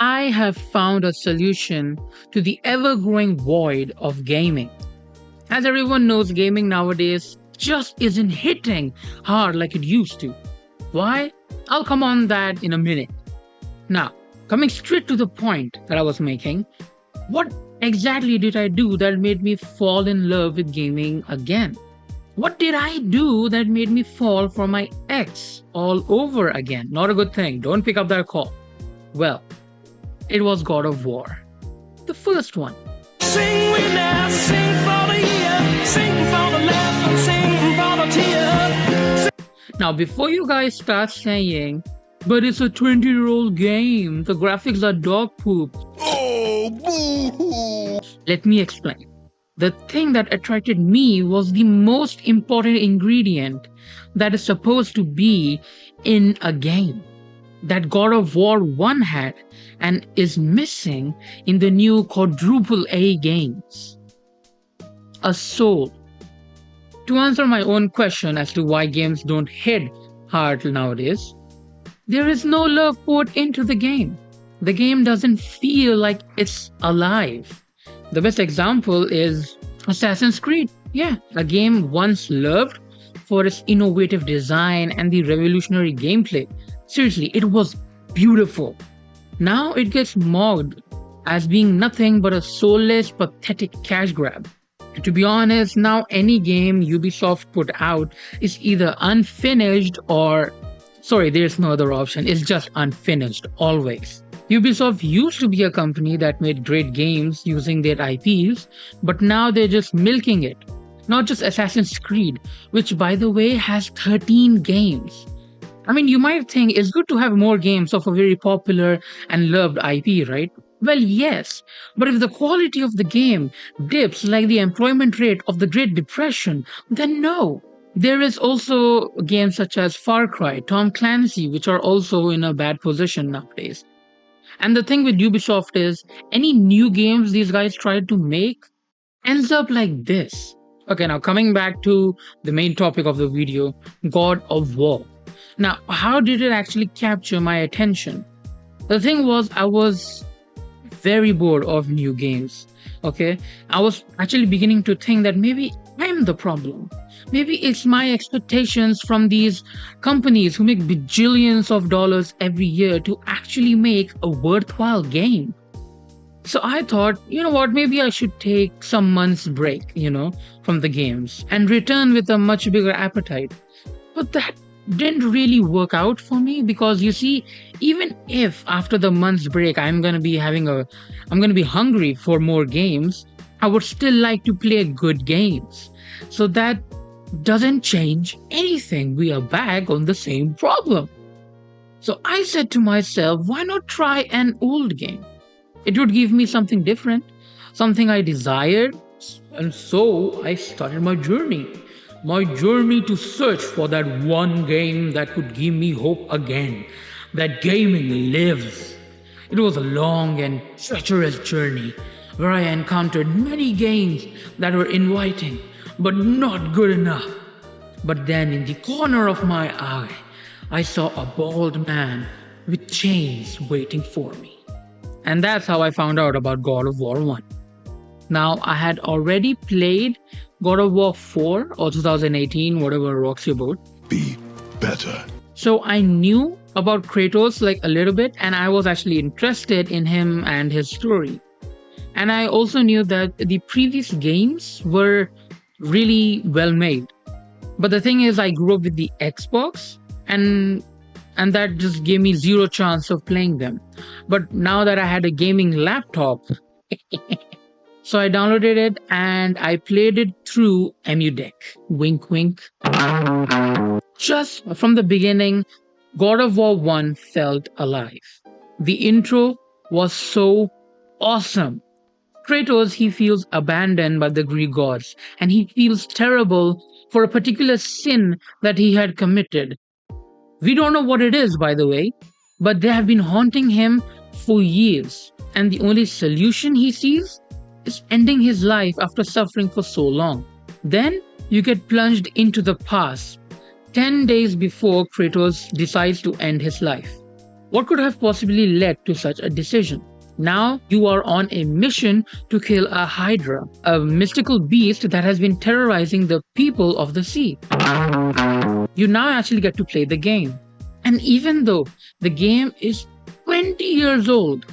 I have found a solution to the ever growing void of gaming. As everyone knows, gaming nowadays just isn't hitting hard like it used to. Why? I'll come on that in a minute. Now, coming straight to the point that I was making, what exactly did I do that made me fall in love with gaming again? What did I do that made me fall for my ex all over again? Not a good thing. Don't pick up that call. Well, it was God of War. The first one. Sing with us, sing for the year, sing for the laughter, sing for the tears. Now, before you guys start saying, but it's a 20-year-old game, the graphics are dog poop. Oh, boo-hoo. Let me explain. The thing that attracted me was the most important ingredient that is supposed to be in a game that God of War 1 had and is missing in the new quadruple A games. A soul. To answer my own question as to why games don't hit hard nowadays, there is no love poured into the game. The game doesn't feel like it's alive. The best example is Assassin's Creed. Yeah, a game once loved for its innovative design and the revolutionary gameplay. Seriously, it was beautiful. Now it gets mocked as being nothing but a soulless, pathetic cash grab. And to be honest, now any game Ubisoft put out is either unfinished or sorry, there's no other option. It's just unfinished, always. Ubisoft used to be a company that made great games using their IPs, but now they're just milking it. Not just Assassin's Creed, which by the way has 13 games. I mean, you might think it's good to have more games of a very popular and loved IP, right? Well, yes, but if the quality of the game dips like the employment rate of the Great Depression, then no. There is also games such as Far Cry, Tom Clancy, which are also in a bad position nowadays. And the thing with Ubisoft is, any new games these guys try to make ends up like this. Okay, now coming back to the main topic of the video, God of War. Now, how did it actually capture my attention? The thing was, I was very bored of new games. Okay, I was actually beginning to think that maybe I'm the problem. Maybe it's my expectations from these companies who make bajillions of dollars every year to actually make a worthwhile game. So I thought, you know what, maybe I should take some months break, from the games and return with a much bigger appetite. But that didn't really work out for me because you see, even if after the month's break I'm going to be hungry for more games, I would still like to play good games. So that doesn't change anything. We are back on the same problem. So I said to myself, why not try an old game? It would give me something different, something I desired. And so I started my journey. My journey to search for that one game that could give me hope again, that gaming lives. It was a long and treacherous journey where I encountered many games that were inviting but not good enough. But then in the corner of my eye, I saw a bald man with chains waiting for me. And that's how I found out about God of War 1. Now, I had already played God of War 4 or 2018, whatever rocks your boat. Be better. So I knew about Kratos like a little bit, and I was actually interested in him and his story. And I also knew that the previous games were really well made. But the thing is, I grew up with the Xbox, and that just gave me zero chance of playing them. But now that I had a gaming laptop, so I downloaded it and I played it through EmuDeck. Wink, wink. Just from the beginning, God of War 1 felt alive. The intro was so awesome. Kratos, he feels abandoned by the Greek gods, and he feels terrible for a particular sin that he had committed. We don't know what it is, by the way, but they have been haunting him for years, and the only solution he sees is ending his life after suffering for so long. Then you get plunged into the past, 10 days before Kratos decides to end his life. What could have possibly led to such a decision? Now you are on a mission to kill a Hydra, a mystical beast that has been terrorizing the people of the sea. You now actually get to play the game. And even though the game is 20 years old,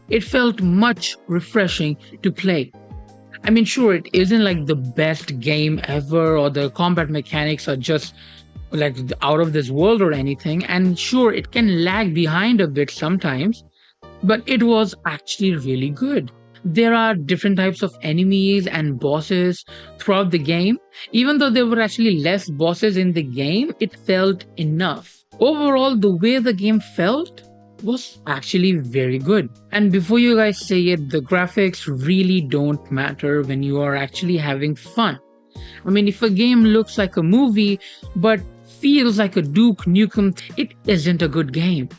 it felt much refreshing to play. I mean, sure, it isn't like the best game ever, or the combat mechanics are just like out of this world or anything. And sure, it can lag behind a bit sometimes, but it was actually really good. There are different types of enemies and bosses throughout the game. Even though there were actually less bosses in the game, it felt enough. Overall, the way the game felt was actually very good. And before you guys say it, the graphics really don't matter when you are actually having fun. I mean, if a game looks like a movie but feels like a Duke Nukem, it isn't a good game.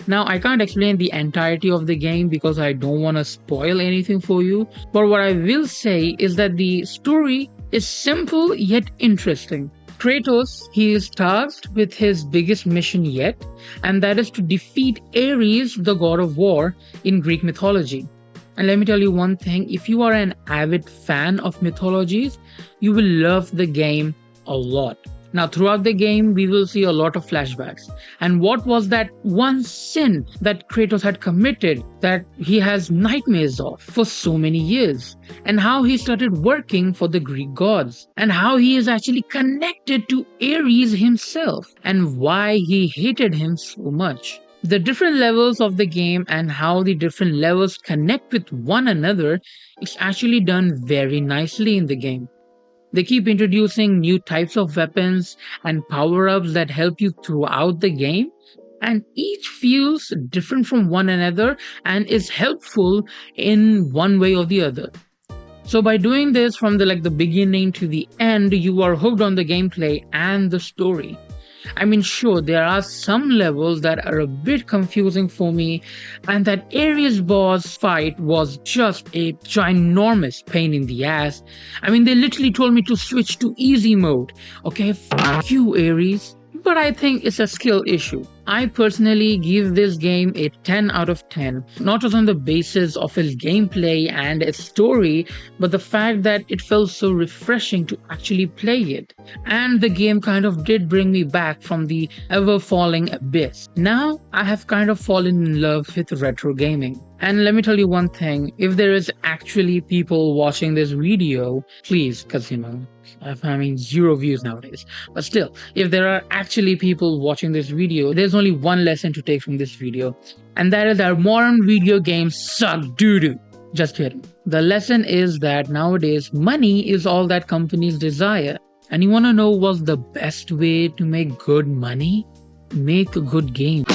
Now, I can't explain the entirety of the game because I don't want to spoil anything for you, but what I will say is that the story is simple yet interesting. Kratos, he is tasked with his biggest mission yet, and that is to defeat Ares, the god of war, in Greek mythology. And let me tell you one thing, if you are an avid fan of mythologies, you will love the game a lot. Now, throughout the game, we will see a lot of flashbacks. And what was that one sin that Kratos had committed that he has nightmares of for so many years? And how he started working for the Greek gods. And how he is actually connected to Ares himself. And why he hated him so much. The different levels of the game and how the different levels connect with one another is actually done very nicely in the game. They keep introducing new types of weapons and power-ups that help you throughout the game, and each feels different from one another and is helpful in one way or the other. So by doing this from the beginning to the end, you are hooked on the gameplay and the story. I mean, sure, there are some levels that are a bit confusing for me, and that Ares boss fight was just a ginormous pain in the ass. I mean, they literally told me to switch to easy mode. Okay, fuck you, Ares. But I think it's a skill issue. I personally give this game a 10 out of 10, not just on the basis of its gameplay and its story, but the fact that it felt so refreshing to actually play it. And the game kind of did bring me back from the ever-falling abyss. Now, I have kind of fallen in love with retro gaming. And let me tell you one thing, if there is actually people watching this video, please, because I'm having 0 views nowadays. But still, if there are actually people watching this video, there's only one lesson to take from this video. And that is that modern video games suck doo-doo. Just kidding. The lesson is that nowadays, money is all that companies desire. And you wanna know what's the best way to make good money? Make a good game.